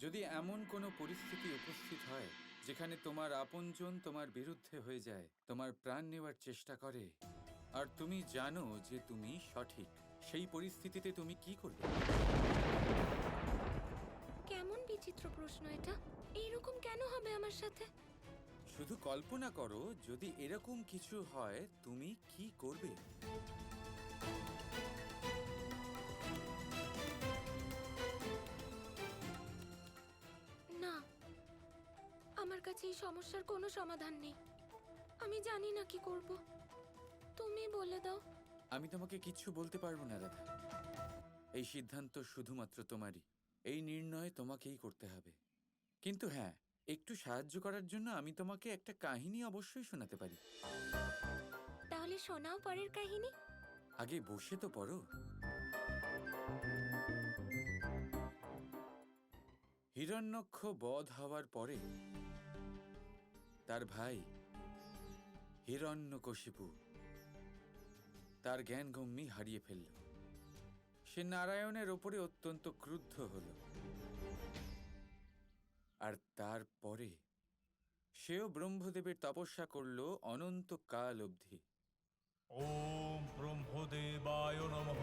যদি এমন কোনো পরিস্থিতি উপস্থিত হয় যেখানে তোমার আপনজন তোমার বিরুদ্ধে হয়ে যায়, তোমার প্রাণ নেওয়ার চেষ্টা করে, আর তুমি জানো যে তুমি সঠিক, সেই পরিস্থিতিতে তুমি কি করবে? কেমন বিচিত্র প্রশ্ন এটা। এইরকম কেন হবে আমার সাথে? শুধু কল্পনা করো, যদি এরকম কিছু হয় তুমি কি করবে? না, আমার কাছে এই সমস্যার কোনো সমাধান নেই। আমি জানি না কি করব। তুমি বলে দাও। আমি তোমাকে কিচ্ছু বলতে পারবো না দাদা। এই সিদ্ধান্ত শুধুমাত্র তোমারই। এই নির্ণয় তোমাকেই করতে হবে। কিন্তু হ্যাঁ, একটু সাহায্য করার জন্য আমি তোমাকে একটা কাহিনী অবশ্যই শোনাতে পারি। তাহলে শোনাও পরের কাহিনী। আগে বসে তো পড়ো। হিরণ্যক্ষ বধ হওয়ার পরে তার ভাই হিরণ্যকশিপু তার জ্ঞানগম্যি হারিয়ে ফেলল। সে নারায়ণের ওপরে অত্যন্ত ক্রুদ্ধ হল, আর তারপরে সেও ব্রহ্মদেবের তপস্যা করল অনন্ত কাল অবধি। ওম ব্রহ্মদেবায় নমঃ।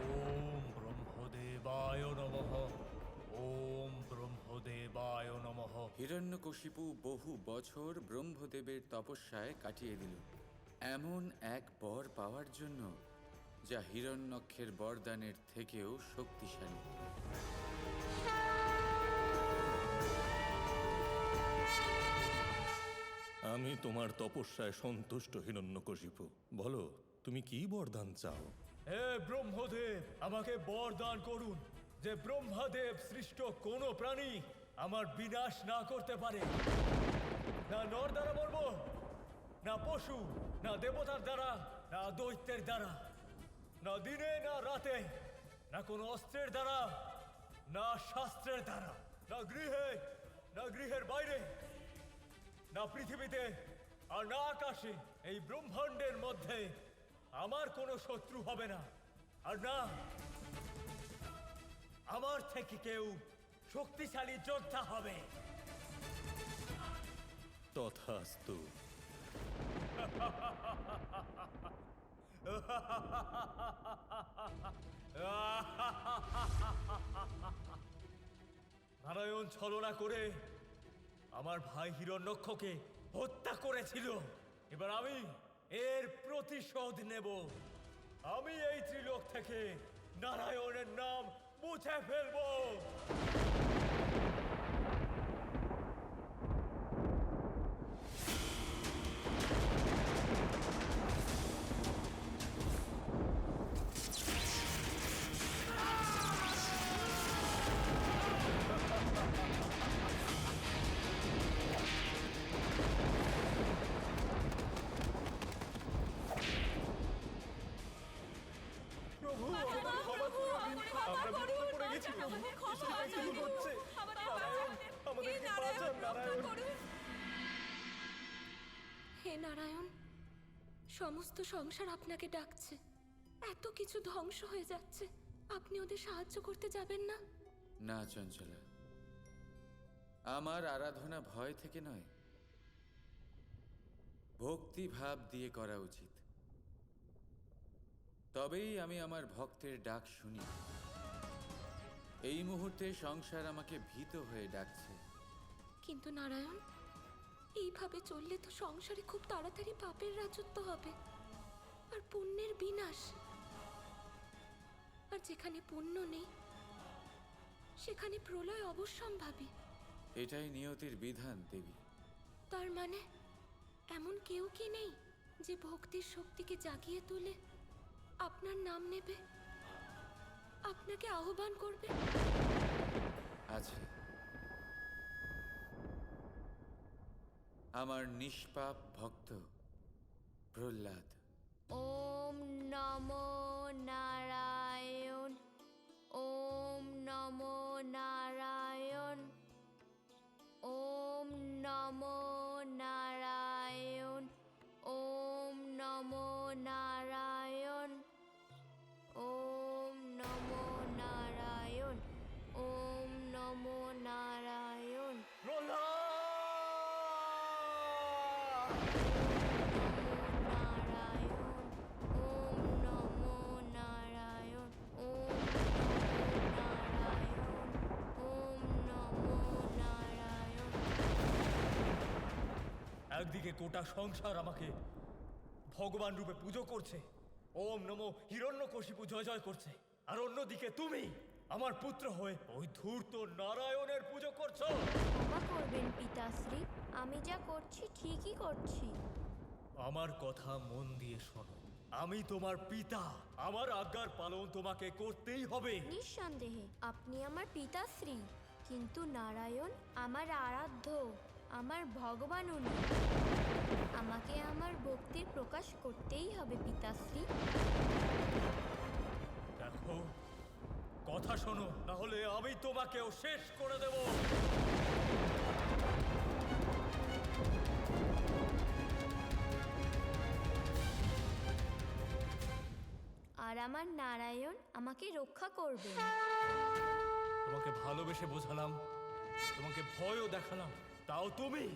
ওম ব্রহ্মদেবায় নমঃ। ওম ব্রহ্মদেবায় নমঃ। হিরণ্যকশিপু বহু বছর ব্রহ্মদেবের তপস্যায় কাটিয়ে দিল, এমন এক বর পাওয়ার জন্য যা হিরণ্যক্ষের বরদানের থেকেও শক্তিশালী। আমি তোমার তপস্যায় সন্তুষ্ট হিরণ্যকশিপু। বলো, তুমি কি বরদান চাও? হে ব্রহ্মদেব, আমাকে বরদান করুন যে ব্রহ্মদেব সৃষ্ট কোনো প্রাণী আমার বিনাশ না করতে পারে। না নর দ্বারা মরবো, না পশু, না দেবতার দ্বারা, না দৈত্যের দ্বারা, না দিনে না রাতে, না কোনো অস্ত্রের দ্বারা, না শাস্ত্রের দ্বারা, না গৃহে, না গৃহের বাইরে, না পৃথিবীতে, আর না আকাশে। এই ব্রহ্মাণ্ডের মধ্যে আমার কোনো শত্রু হবে না, আর না আমার থেকে কেউ শক্তিশালী যোদ্ধা হবে। তথাস্তু। নারায়ণ ছলনা করে আমার ভাই হিরণ্যক্ষকে হত্যা করেছিল। এবার আমি এর প্রতিশোধ নেব। আমি এই ত্রিলোক থেকে নারায়ণের নাম মুছে ফেলবো। প্রভু, আমাদের ক্ষমা করে দিন। আমরা বিপদে পড়ে গেছি প্রভু। এসব কি হচ্ছে? নারায়ণ, আমাদেরকে বাঁচান নারায়ণ। হে নারায়ণ, সমস্ত সংসার আপনাকে ডাকছে। এত কিছু ধ্বংস হয়ে যাচ্ছে, আপনি ওদের সাহায্য করতে যাবেন না? না চঞ্চলা, আমার আরাধনা ভয় থেকে নয়, ভক্তি ভাব দিয়ে করা উচিত। তবেই আমি আমার ভক্তের ডাক শুনি। এই মুহূর্তে সংসার আমাকে ভীত হয়ে ডাকছে। কিন্তু নারায়ণ, এইভাবে চললে তো সংসারে খুব তাড়াতাড়ি পাপের রাজত্ব হবে, আর পুণ্যের বিনাশ। আর যেখানে পুণ্য নেই সেখানে প্রলয় অবশ্যম্ভাবী। এটাই নিয়তির বিধান দেবী। তার মানে এমন কেউ কি নেই যে ভক্তির শক্তিকে জাগিয়ে তুলে আপনার নাম নেবে, আপনাকে আহ্বান করবে? আছে, আমার নিষ্পাপ ভক্ত প্রহ্লাদ। ওম নমো নারায়ণ। ওম নমো নারায়ণ। ওম নমো নারায়ণ। ওম নমো নারায়ণ। ওম নমো নারায়ণ। ওম একদিকে গোটা সংসার আমাকে ভগবান রূপে পুজো করছে, ওম নমো হিরণ্যকশিপু জয় জয় করছে, আর অন্যদিকে তুমি আমার পুত্র হয়ে ওই ধূর্ত নারায়ণের পুজো করছো। ক্ষমা করবেন পিতাশ্রী, আমি যা করছি ঠিকই করছি। আমার কথা মন দিয়ে শোনো, আমি তোমার পিতা, আমার আজ্ঞার পালন তোমাকে করতেই হবে। নিঃসন্দেহে আপনি আমার পিতাশ্রী, কিন্তু নারায়ণ আমার আরাধ্য, আমার ভগবান উনি। আমাকে আমার ভক্তির প্রকাশ করতেই হবে পিতাশ্রী। দেখো, কথা শোনো, তাহলে আমি তোমাকেও শেষ করে দেব। আর আমার নারায়ণ আমাকে রক্ষা করবেন। তোমাকে ভালোবেসে বোঝালাম, তোমাকে ভয়ও দেখালাম, তাও তুমি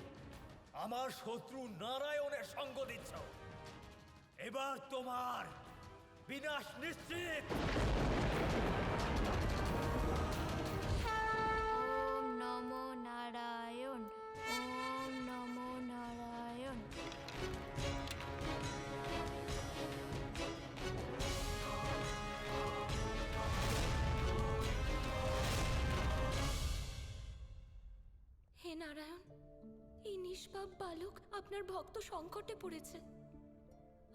আমার শত্রু নারায়ণের সঙ্গ দিচ্ছ। এবার তোমার বিনাশ নিশ্চিত। ওম নমো নারায়ণ, ওম নমো নারায়ণ। হে নারায়ণ, এই নিষ্পাপ বালক আপনার ভক্ত সংকটে পড়েছে,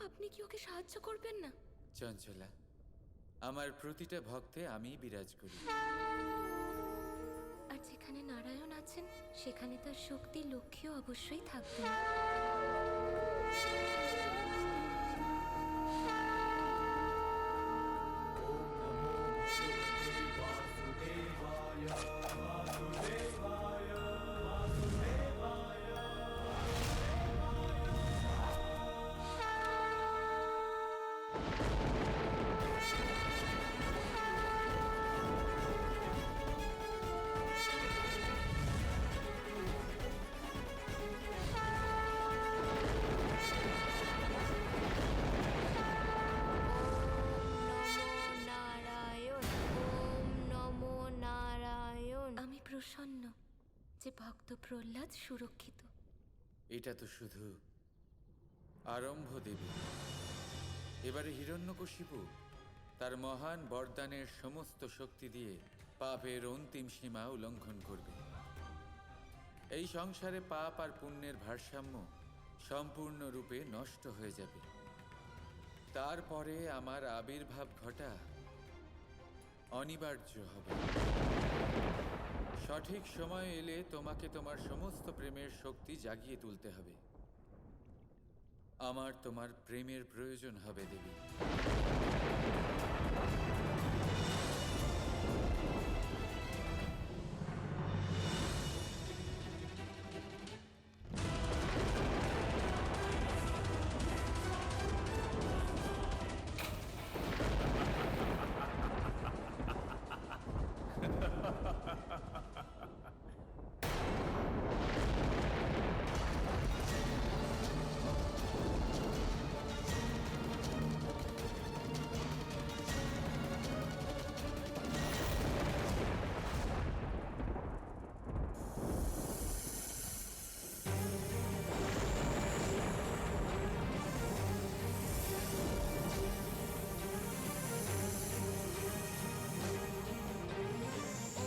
আপনি কি ওকে সাহায্য করবেন না? চঞ্চলা, আমার প্রতিটা ভক্তে আমি বিরাজ করি। আর যেখানে নারায়ণ আছেন সেখানে তার শক্তি লক্ষ্যেও অবশ্যই থাকবেন। নমো নারায়ণ, ওম নমো নারায়ণ। আমি প্রসন্ন যে ভক্ত প্রহ্লাদ সুরক্ষিত। এটা তো শুধু আরম্ভ দেবী। এবারে হিরণ্যকশিপু তার মহান বরদানের সমস্ত শক্তি দিয়ে পাপের অন্তিম সীমা উল্লঙ্ঘন করবে। এই সংসারে পাপ আর পুণ্যের ভারসাম্য সম্পূর্ণরূপে নষ্ট হয়ে যাবে। তারপরে আমার আবির্ভাব ঘটা অনিবার্য হবে। সঠিক সময় এলে তোমাকে তোমার সমস্ত প্রেমের শক্তি জাগিয়ে তুলতে হবে। আমার তোমার প্রেমের প্রয়োজন হবে দেবী।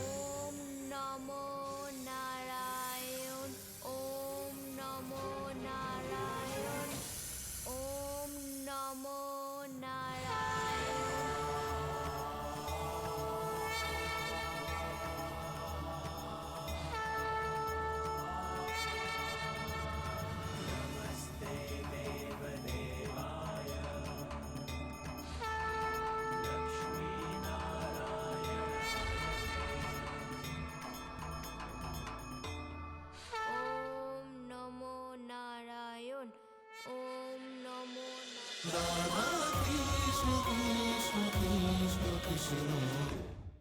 ওম নমো নারায়ণ, ওম নমো নারায়ণ, ওম নমো নারায়ণ। ওম নমো নারায়ণ, ওম নমো Narayan. Rama Krishna Krishna Krishna Krishna